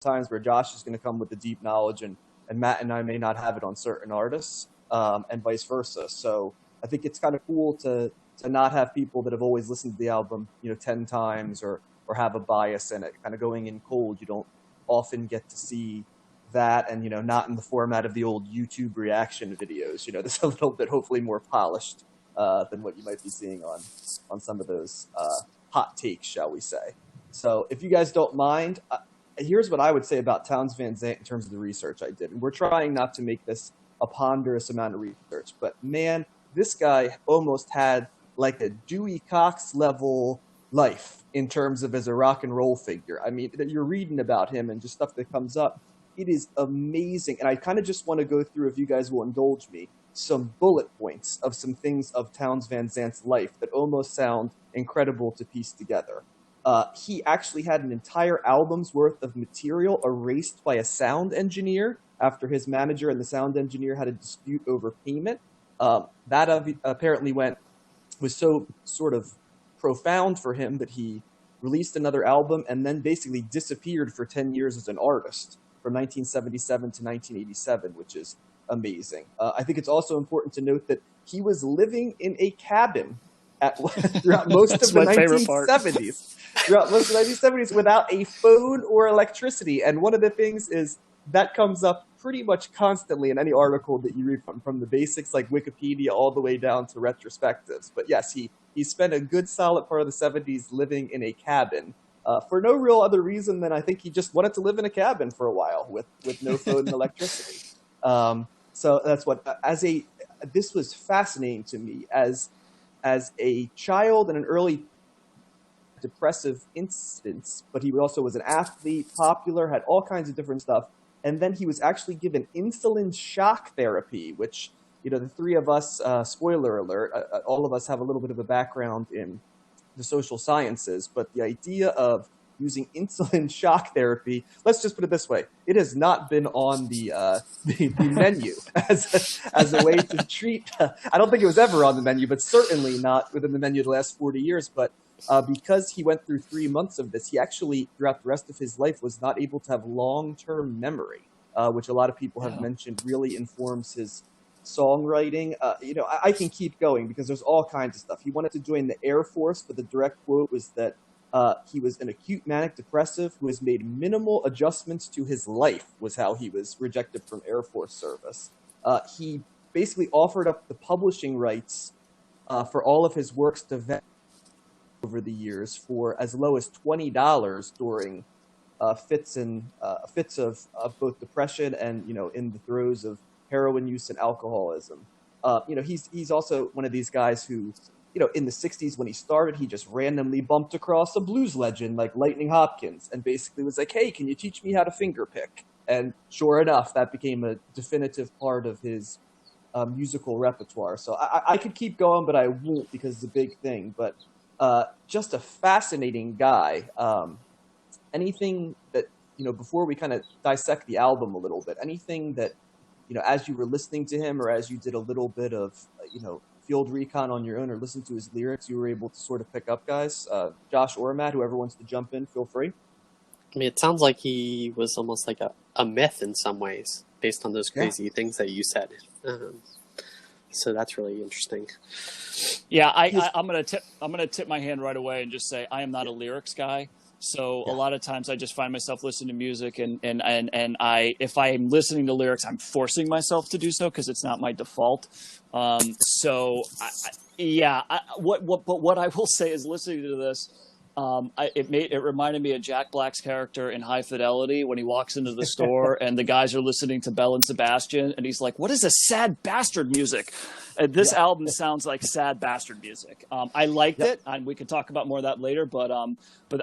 times where Josh is going to come with the deep knowledge, and Matt and I may not have it on certain artists, and vice versa. So I think it's kind of cool to not have people that have always listened to the album, 10 times or have a bias in it. Kind of going in cold, you don't often get to see that, and not in the format of the old YouTube reaction videos. This a little bit hopefully more polished than what you might be seeing on some of those hot takes, shall we say. So if you guys don't mind, here's what I would say about Townes Van Zandt in terms of the research I did. And we're trying not to make this a ponderous amount of research, but man, this guy almost had like a Dewey Cox level life in terms of as a rock and roll figure. I mean, you're reading about him and just stuff that comes up. It is amazing. And I kind of just want to go through, if you guys will indulge me, some bullet points of some things of Townes Van Zandt's life that almost sound incredible to piece together. He actually had an entire album's worth of material erased by a sound engineer after his manager and the sound engineer had a dispute over payment. That apparently was so sort of profound for him that he released another album and then basically disappeared for 10 years as an artist from 1977 to 1987, which is amazing. I think it's also important to note that he was living in a cabin throughout most of the 1970s. Throughout most of the 1970s without a phone or electricity. And one of the things is that comes up pretty much constantly in any article that you read from the basics like Wikipedia all the way down to retrospectives. But yes, he spent a good solid part of the 70s living in a cabin for no real other reason than I think he just wanted to live in a cabin for a while with no phone and electricity. So that's what, this was fascinating to me as a child and an early depressive instance, but he also was an athlete, popular, had all kinds of different stuff. And then he was actually given insulin shock therapy, which, the three of us, spoiler alert, all of us have a little bit of a background in the social sciences, but the idea of using insulin shock therapy, let's just put it this way, it has not been on the menu as a way to treat, I don't think it was ever on the menu, but certainly not within the menu the last 40 years, but because he went through 3 months of this, he actually, throughout the rest of his life, was not able to have long-term memory, which a lot of people have mentioned really informs his songwriting. I can keep going because there's all kinds of stuff. He wanted to join the Air Force, but the direct quote was that he was an acute manic depressive who has made minimal adjustments to his life, was how he was rejected from Air Force service. He basically offered up the publishing rights for all of his works to over the years for as low as $20 during fits of both depression and in the throes of heroin use and alcoholism. He's also one of these guys who, in the 60s when he started, he just randomly bumped across a blues legend like Lightning Hopkins and basically was like, hey, can you teach me how to finger pick? And sure enough, that became a definitive part of his musical repertoire. So I could keep going, but I won't because it's a big thing. But just a fascinating guy. Anything that, before we kind of dissect the album a little bit, anything that, as you were listening to him or as you did a little bit of, field recon on your own or listen to his lyrics, you were able to sort of pick up, guys? Josh or Matt, whoever wants to jump in, feel free. I mean, it sounds like he was almost like a myth in some ways based on those crazy things that you said. So that's really interesting. Yeah, I'm gonna tip my hand right away and just say I am not a lyrics guy. So a lot of times I just find myself listening to music and if I'm listening to lyrics, I'm forcing myself to do so because it's not my default. But what I will say is listening to this, it reminded me of Jack Black's character in High Fidelity when he walks into the store and the guys are listening to Belle and Sebastian and he's like, what is this sad bastard music? This album sounds like sad bastard music. I liked it, and we could talk about more of that later. But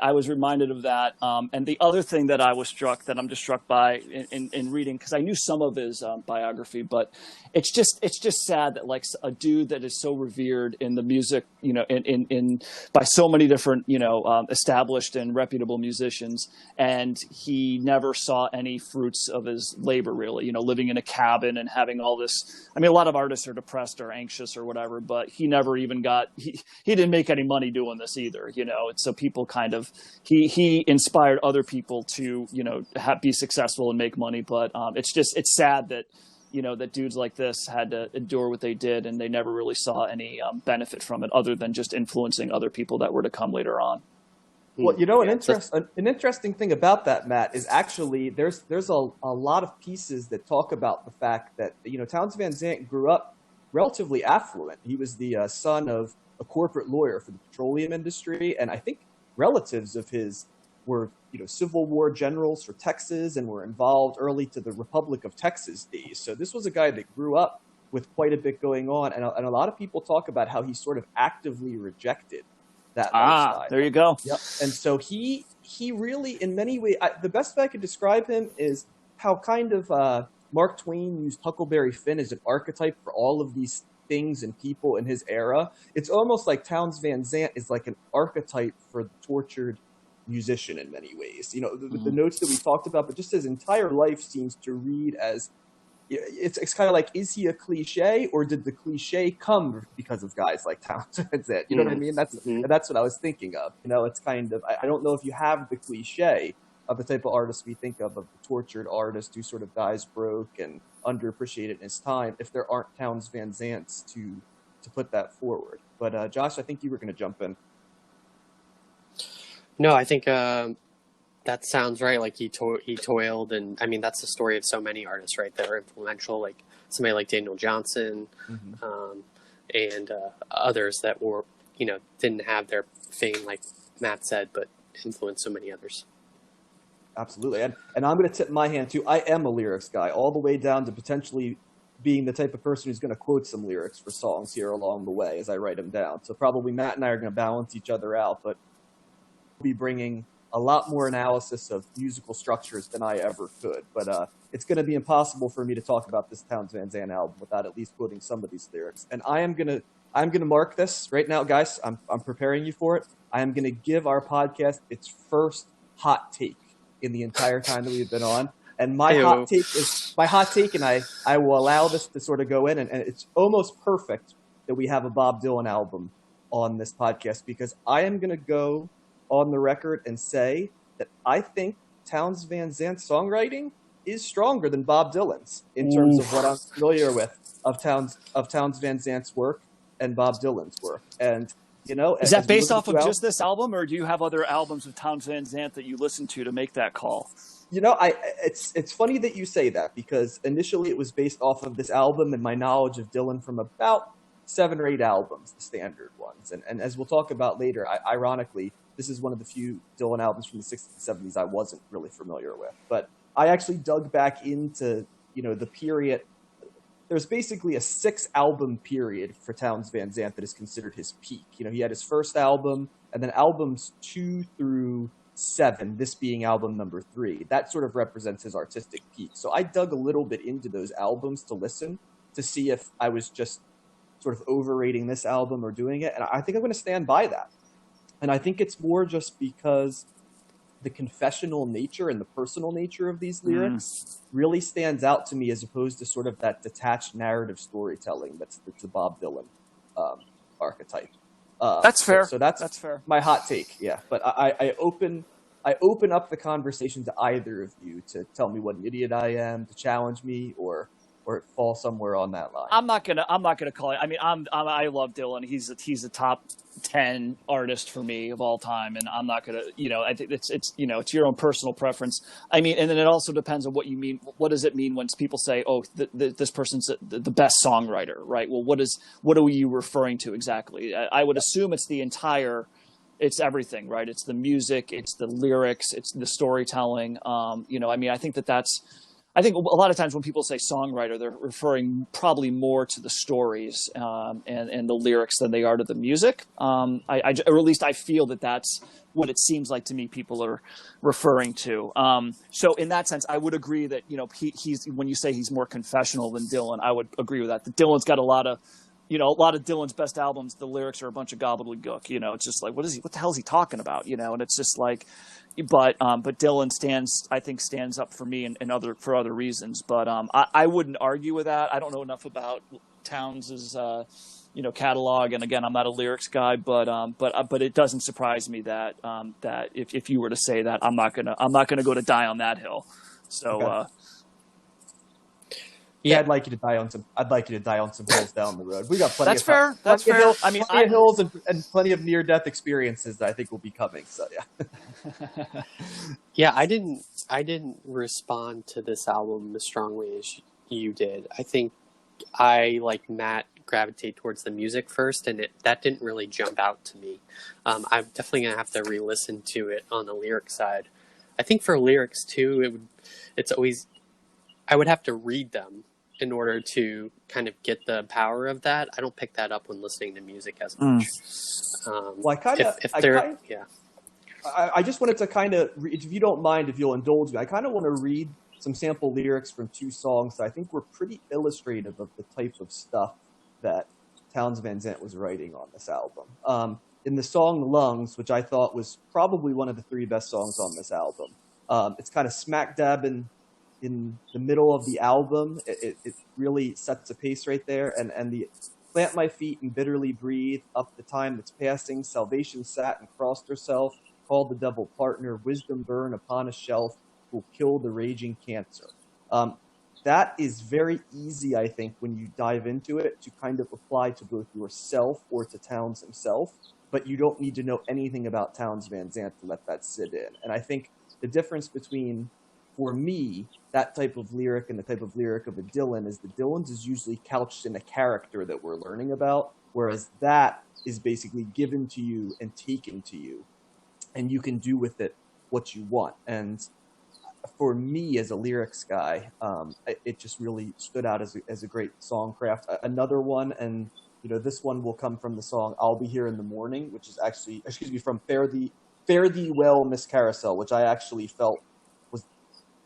I was reminded of that. And the other thing that I'm just struck by in reading, because I knew some of his biography, but it's just sad that like a dude that is so revered in the music, in by so many different established and reputable musicians, and he never saw any fruits of his labor, really. Living in a cabin and having all this. I mean, a lot of artists are depressed or anxious or whatever, but he never even he didn't make any money doing this either. And so people kind of he inspired other people to be successful and make money, but it's sad that that dudes like this had to endure what they did, and they never really saw any benefit from it other than just influencing other people that were to come later on. Well, an interesting thing about that, Matt, is actually there's a lot of pieces that talk about the fact that Townes Van Zandt grew up relatively affluent. He was the son of a corporate lawyer for the petroleum industry, and I think relatives of his were Civil War generals for Texas and were involved early to the Republic of Texas days. So this was a guy that grew up with quite a bit going on, and a lot of people talk about how he sort of actively rejected that lifestyle. There you go. Yep. And so he really, in many ways, the best way I could describe him is how kind of Mark Twain used Huckleberry Finn as an archetype for all of these things and people in his era. It's almost like Townes Van Zandt is like an archetype for the tortured musician in many ways. The notes that we talked about, but just his entire life seems to read as it's kind of like, is he a cliche, or did the cliche come because of guys like Townes Van Zandt? You know what I mean? That's what I was thinking of. It's kind of, I don't know if you have the cliche of the type of artist we think of the tortured artist who sort of dies broke and underappreciated in his time, if there aren't Townes Van Zandts to put that forward. But Josh, I think you were going to jump in. No, I think that sounds right. Like he toiled, and I mean that's the story of so many artists, right? That are influential, like somebody like Daniel Johnson, and others that were didn't have their fame, like Matt said, but influenced so many others. Absolutely, and I'm going to tip my hand too. I am a lyrics guy, all the way down to potentially being the type of person who's going to quote some lyrics for songs here along the way as I write them down. So probably Matt and I are going to balance each other out, but be bringing a lot more analysis of musical structures than I ever could. But it's going to be impossible for me to talk about this Townes Van Zandt album without at least quoting some of these lyrics. And I'm gonna mark this right now, guys. I'm preparing you for it. I am going to give our podcast its first hot take in the entire time that we've been on. And my hot take, and I will allow this to sort of go in, and it's almost perfect that we have a Bob Dylan album on this podcast, because I am going to go on the record and say that I think Townes Van Zandt's songwriting is stronger than Bob Dylan's in terms of what I'm familiar with of Townes Van Zandt's work and Bob Dylan's work. And is that based off of just this album, or do you have other albums of Townes Van Zandt that you listen to make that call? It's funny that you say that, because initially it was based off of this album and my knowledge of Dylan from about 7 or 8 albums, the standard ones. And as we'll talk about later, ironically, this is one of the few Dylan albums from the 60s and 70s I wasn't really familiar with. But I actually dug back into, the period. There's basically a 6-album period for Townes Van Zandt that is considered his peak. He had his first album, and then albums 2 through 7, this being album number 3. That sort of represents his artistic peak. So I dug a little bit into those albums to listen to see if I was just sort of overrating this album or doing it. And I think I'm going to stand by that. And I think it's more just because the confessional nature and the personal nature of these lyrics really stands out to me, as opposed to sort of that detached narrative storytelling that's the Bob Dylan archetype. That's fair. So that's fair. My hot take, yeah. But I open up the conversation to either of you to tell me what an idiot I am, to challenge me, or fall somewhere on that line. I'm not gonna call it. I mean, I love Dylan. He's a top 10 artist for me of all time, and I'm not gonna. I think it's your own personal preference. I mean, and then it also depends on what you mean. What does it mean when people say, "Oh, this person's the best songwriter"? Right. Well, what are you referring to exactly? I would assume it's the entire. It's everything, right? It's the music, it's the lyrics, it's the storytelling. I mean, I think a lot of times when people say songwriter, they're referring probably more to the stories and the lyrics than they are to the music. Or at least I feel that that's what it seems like to me people are referring to. So in that sense, I would agree that he's when you say he's more confessional than Dylan, I would agree with that. Dylan's got a lot of you know, a lot of Dylan's best albums, the lyrics are a bunch of gobbledygook. You know, it's just like, what the hell is he talking about? You know, and it's just like, but Dylan stands up for me and for other reasons. But I wouldn't argue with that. I don't know enough about Townes's you know, catalog, and again, I'm not a lyrics guy, but it doesn't surprise me that that if you were to say that, I'm not gonna go to die on that hill. So. Okay. Yeah, I'd like you to die on some hills down the road. We got plenty. That's fair. That's fair. Hills, I mean, plenty of hills and plenty of near-death experiences that I think will be coming. So yeah. Yeah, I didn't respond to this album as strongly as you did. I think I, like Matt, gravitate towards the music first, and that didn't really jump out to me. I'm definitely gonna have to re-listen to it on the lyric side. I think for lyrics too, I would have to read them in order to kind of get the power of that. I don't pick that up when listening to music as much. Well, I just wanted to kind of, if you don't mind, if you'll indulge me, I kind of want to read some sample lyrics from two songs that I think were pretty illustrative of the type of stuff that Townes Van Zandt was writing on this album. In the song Lungs, which I thought was probably one of the three best songs on this album, it's kind of smack dab in the middle of the album. It really sets a pace right there. And the plant my feet and bitterly breathe up the time that's passing. Salvation sat and crossed herself, called the devil partner, wisdom burn upon a shelf, will kill the raging cancer. That is very easy, I think, when you dive into it, to kind of apply to both yourself or to Townes himself, but you don't need to know anything about Townes Van Zandt to let that sit in. And I think the difference between, for me, that type of lyric and the type of lyric of a Dylan is the Dylan's is usually couched in a character that we're learning about, whereas that is basically given to you and taken to you, and you can do with it what you want. And for me, as a lyrics guy, it just really stood out as a great songcraft. Another one, and you know, this one will come from the song "I'll Be Here in the Morning," which is actually, from Fare Thee Well, Miss Carousel, which I actually felt was,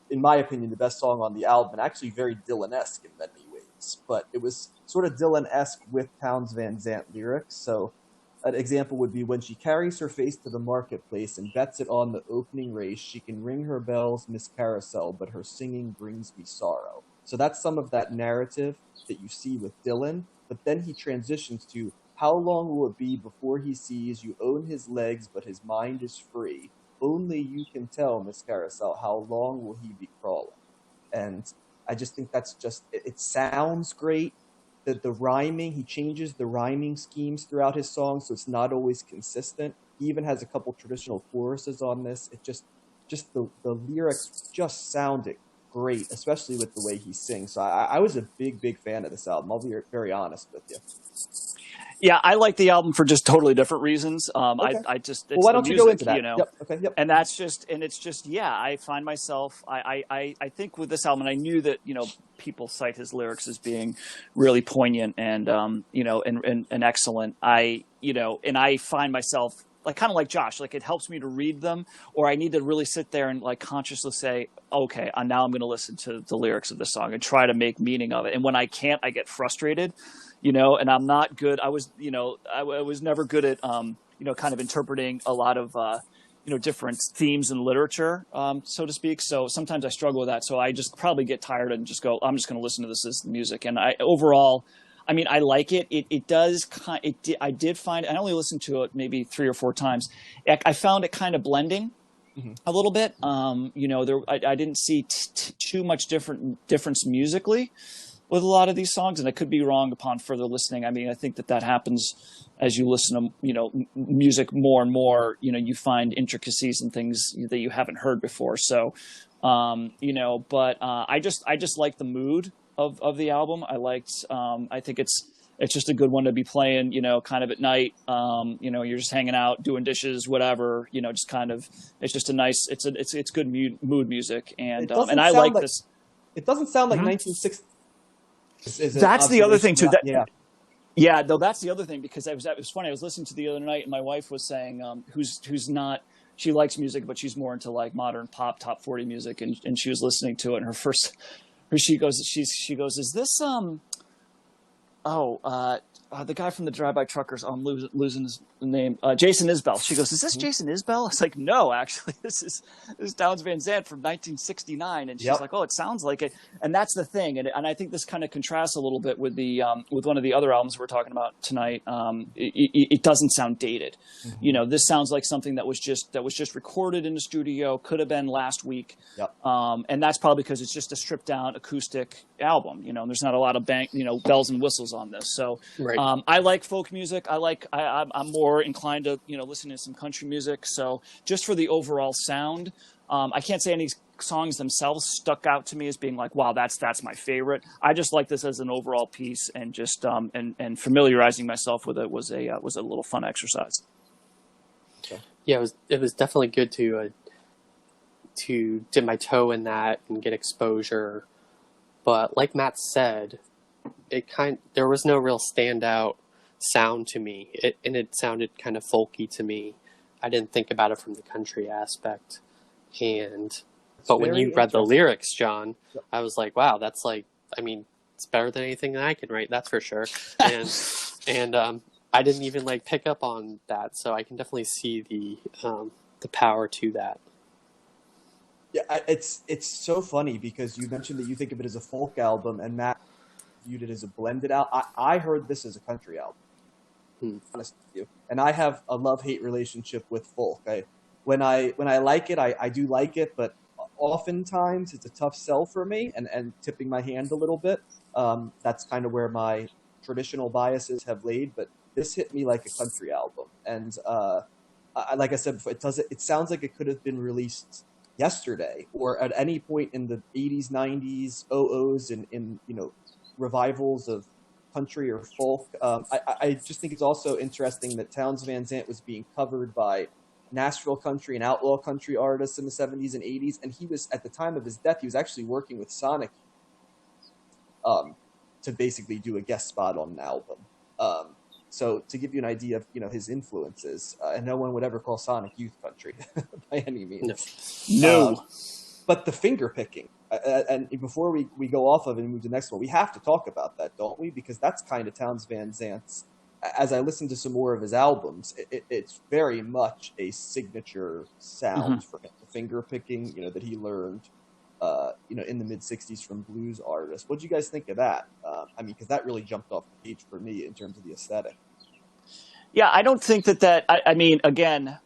in my opinion, the best song on the album, and actually very Dylan-esque in many ways. But it was sort of Dylan-esque with Townes Van Zandt lyrics. So an example would be, when she carries her face to the marketplace and bets it on the opening race, she can ring her bells, Miss Carousel, but her singing brings me sorrow. So that's some of that narrative that you see with Dylan, but then he transitions to, how long will it be before he sees you own his legs, but his mind is free? Only you can tell, Miss Carousel, how long will he be crawling? And I just think that's just, it sounds great. The rhyming, he changes the rhyming schemes throughout his songs, so it's not always consistent. He even has a couple traditional choruses on this. It just the lyrics just sounded great, especially with the way he sings. So I was a big fan of this album. I'll be very honest with you. Yeah, I like the album for just totally different reasons. Okay. It's why don't music, you go into that? You know? Yep. Okay. Yep. And it's just, yeah, I find myself, I think with this album, and I knew that, you know, people cite his lyrics as being really poignant and, you know, and excellent. I find myself like, kind of like Josh, like it helps me to read them, or I need to really sit there and like consciously say, okay, now I'm going to listen to the lyrics of this song and try to make meaning of it. And when I can't, I get frustrated. You know, and I'm not good. I was never good at, you know, kind of interpreting a lot of, you know, different themes in literature, so to speak. So sometimes I struggle with that. So I just probably get tired and just go, I'm just going to listen to this as music. And overall, I mean, I like it. I did find, I only listened to it maybe 3 or 4 times. I found it kind of blending a little bit. You know, I didn't see too much difference musically with a lot of these songs, and I could be wrong upon further listening. I mean, I think that happens as you listen to, you know, music more and more. You know, you find intricacies and things that you haven't heard before. So, you know, but I just like the mood of the album. I think it's just a good one to be playing, you know, kind of at night. You know, you're just hanging out, doing dishes, whatever. You know, just kind of, it's just a nice, it's good mood music, and I like this. It doesn't sound like 1960. That's the other thing too. Yeah, no, that's the other thing, because it was funny. I was listening to the other night, and my wife was saying, who's not, she likes music, but she's more into like modern pop, top 40 music, and she was listening to it. And she goes, is this the guy from the Drive-By Truckers. I'm losing his name. Jason Isbell. She goes, "Is this Jason Isbell?" I was like, "No, actually, this is Townes Van Zandt from 1969." And she's like, "Oh, it sounds like it." And that's the thing. And I think this kind of contrasts a little bit with the with one of the other albums we're talking about tonight. It doesn't sound dated. Mm-hmm. This sounds like something that was just recorded in the studio. Could have been last week. Yep. And that's probably because it's just a stripped down acoustic album. And there's not a lot of bells and whistles on this. So. Right. I like folk music. I'm more inclined to listen to some country music. So just for the overall sound, I can't say any songs themselves stuck out to me as being like, wow, that's my favorite. I just like this as an overall piece, and just and familiarizing myself with it was a little fun exercise. Yeah, it was definitely good to dip my toe in that and get exposure. But like Matt said, there was no real standout sound to me. It sounded kind of folky to me. I didn't think about it from the country aspect. But when you read the lyrics, John, I was like, wow, that's it's better than anything that I can write, that's for sure. And I didn't even pick up on that, so I can definitely see the power to that. Yeah, it's so funny because you mentioned that you think of it as a folk album, and Matt viewed it as a blended album. I heard this as a country album, honest with you. And I have a love-hate relationship with folk. When I like it, I do like it, but oftentimes it's a tough sell for me, and tipping my hand a little bit. That's kind of where my traditional biases have laid, but this hit me like a country album. And like I said before, it sounds like it could have been released yesterday or at any point in the 80s, 90s, 00s, in revivals of country or folk. I just think it's also interesting that Townes Van Zandt was being covered by Nashville country and outlaw country artists in the 70s and 80s, and he was, at the time of his death, he was actually working with Sonic to basically do a guest spot on an album. So to give you an idea of his influences, and no one would ever call Sonic youth country by any means. No. But the finger picking, and before we go off of it and move to the next one, we have to talk about that, don't we? Because that's kind of Townes Van Zandt's. As I listen to some more of his albums, it's very much a signature sound for him. The finger picking, that he learned, in the mid '60s from blues artists. What do you guys think of that? Because that really jumped off the page for me in terms of the aesthetic. Yeah, I don't think that. Again,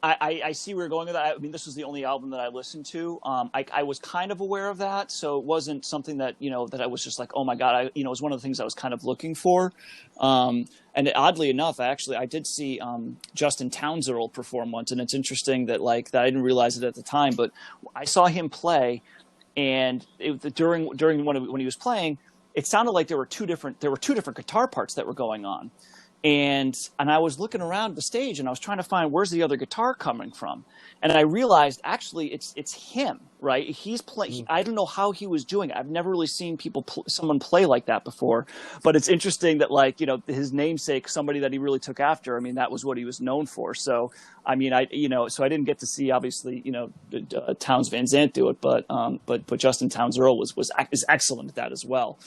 I see where you're going with that. This was the only album that I listened to. I was kind of aware of that, so it wasn't something that that I was just like, oh my god. It was one of the things I was kind of looking for. And oddly enough, I did see Justin Townes Earl perform once, and it's interesting that that I didn't realize it at the time, but I saw him play, and during when he was playing, it sounded like there were two different guitar parts that were going on. And I was looking around the stage, and I was trying to find where's the other guitar coming from, and I realized actually it's him, right? He's playing. I don't know how he was doing it. I've never really seen someone play like that before, but it's interesting that his namesake, somebody that he really took after. That was what he was known for. So so I didn't get to see obviously Townes Van Zandt do it, but Justin Townes Earl is excellent at that as well.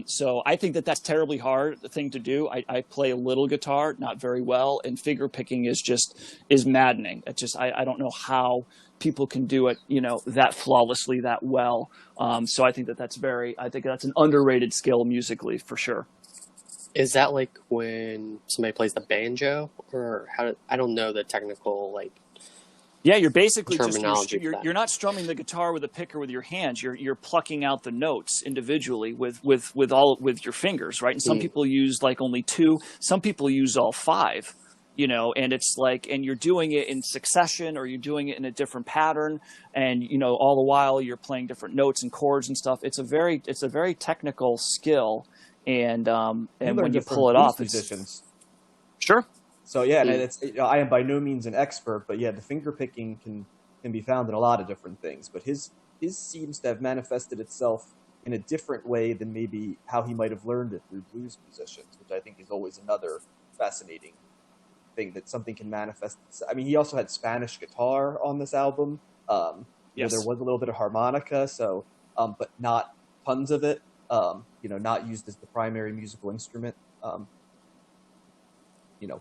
So I think that's terribly hard thing to do. I play a little guitar, not very well, and finger picking is maddening. It's just I don't know how people can do it, that flawlessly, that well. So I think that's an underrated skill musically for sure. Is that like when somebody plays the banjo, or I don't know the technical Yeah, you're basically you're not strumming the guitar with a picker with your hands. You're plucking out the notes individually with your fingers, right? And some people use only two. Some people use all five. And it's and you're doing it in succession, or you're doing it in a different pattern, and all the while you're playing different notes and chords and stuff. It's a very technical skill, and when you pull it off, musicians. Sure. So yeah, and it's I am by no means an expert, but yeah, the finger picking can be found in a lot of different things. But his seems to have manifested itself in a different way than maybe how he might have learned it through blues musicians, which I think is always another fascinating thing, that something can manifest. He also had Spanish guitar on this album. Yes. There was a little bit of harmonica, so but not tons of it. Not used as the primary musical instrument.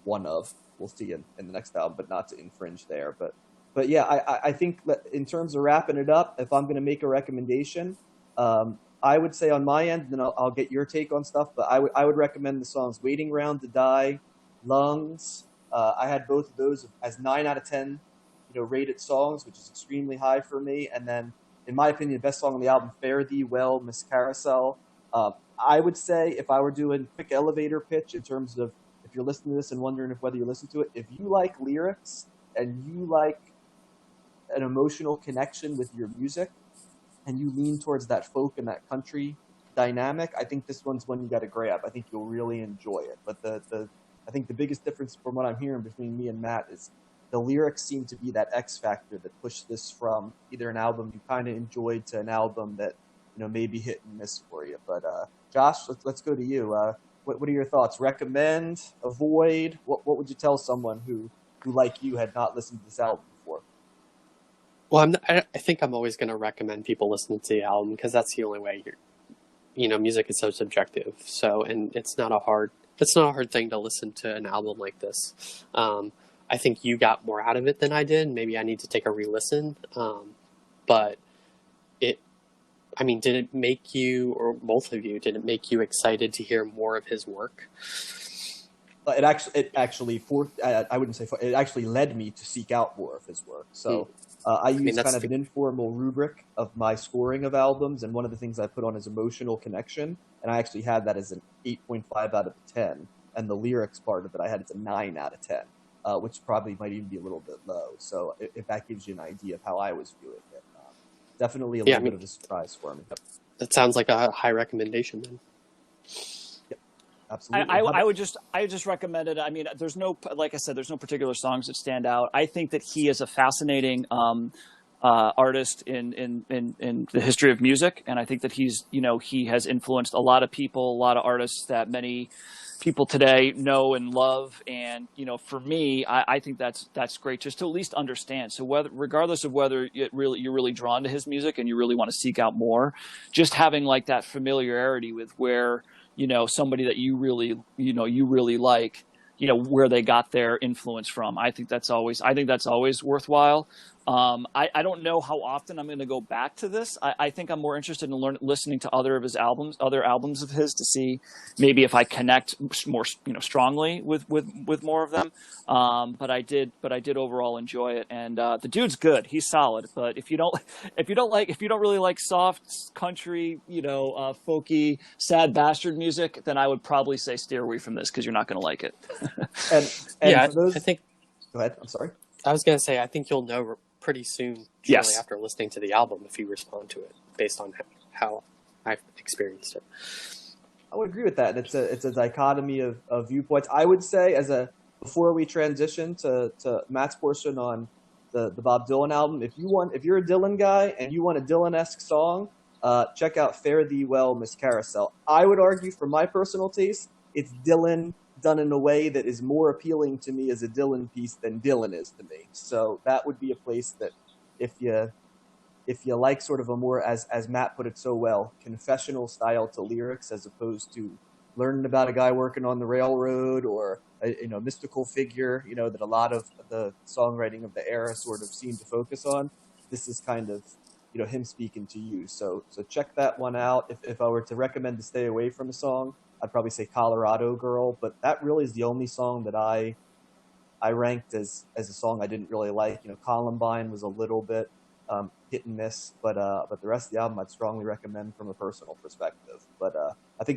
one of. We'll see in the next album, but not to infringe there. But yeah, I think that in terms of wrapping it up, if I'm going to make a recommendation, I would say on my end, then I'll get your take on stuff, but I would recommend the songs Waiting Round to Die, Lungs. I had both of those as 9 out of 10, rated songs, which is extremely high for me. And then, in my opinion, the best song on the album, Fare Thee Well, Miss Carousel. I would say if I were doing quick elevator pitch in terms of if you're listening to this and wondering whether you listen to it, if you like lyrics and you like an emotional connection with your music and you lean towards that folk and that country dynamic, I think this one's one you got to grab. I think you'll really enjoy it. But I think the biggest difference from what I'm hearing between me and Matt is the lyrics seem to be that X factor that pushed this from either an album you kind of enjoyed to an album that maybe hit and miss for you. But Josh, let's go to you. What are your thoughts? Recommend, avoid? What would you tell someone who like you had not listened to this album before? Well, I think I'm always going to recommend people listening to the album because that's the only way music is so subjective. So, and it's not a hard thing to listen to an album like this. I think you got more out of it than I did. Maybe I need to take a re-listen. But did it make you, or both of you, did it make you excited to hear more of his work? It actually led me to seek out more of his work. So I use kind of an informal rubric of my scoring of albums, and one of the things I put on is emotional connection, and I actually had that as an 8.5 out of 10, and the lyrics part of it I had as a 9 out of 10, which probably might even be a little bit low. So if that gives you an idea of how I was viewing it, definitely a little bit of a surprise for me. That sounds like a high recommendation then. Absolutely. I would just recommend it. I mean, like I said, there's no particular songs that stand out. I think that he is a fascinating artist in the history of music, and I think that he has influenced a lot of people, a lot of artists that many people today know and love. And for me, I think that's great just to at least understand. So regardless of whether you're really drawn to his music and you really want to seek out more, just having like that familiarity with where somebody that you really like, where they got their influence from. I think that's always worthwhile. I don't know how often I'm going to go back to this. I think I'm more interested in listening to other albums of his to see maybe if I connect more, strongly with more of them. But I did overall enjoy it, and the dude's good. He's solid. But if you don't really like soft country, folky, sad bastard music, then I would probably say steer away from this because you're not going to like it. and yeah, for those, I think. Go ahead. I'm sorry. I was going to say I think you'll know pretty soon, shortly after listening to the album, if you respond to it based on how I've experienced it. I would agree with that. It's a dichotomy of viewpoints. I would say before we transition to Matt's portion on the Bob Dylan album, if you're a Dylan guy and you want a Dylan-esque song, check out Fare Thee Well, Miss Carousel. I would argue, for my personal taste, it's Dylan done in a way that is more appealing to me as a Dylan piece than Dylan is to me. So that would be a place that if you like sort of a more, as Matt put it so well, confessional style to lyrics as opposed to learning about a guy working on the railroad or a mystical figure, that a lot of the songwriting of the era sort of seemed to focus on. This is kind of him speaking to you. So check that one out. If I were to recommend to stay away from a song, I'd probably say Colorado Girl, but that really is the only song that I ranked as a song I didn't really like. Columbine was a little bit hit and miss, but the rest of the album I'd strongly recommend from a personal perspective. But I think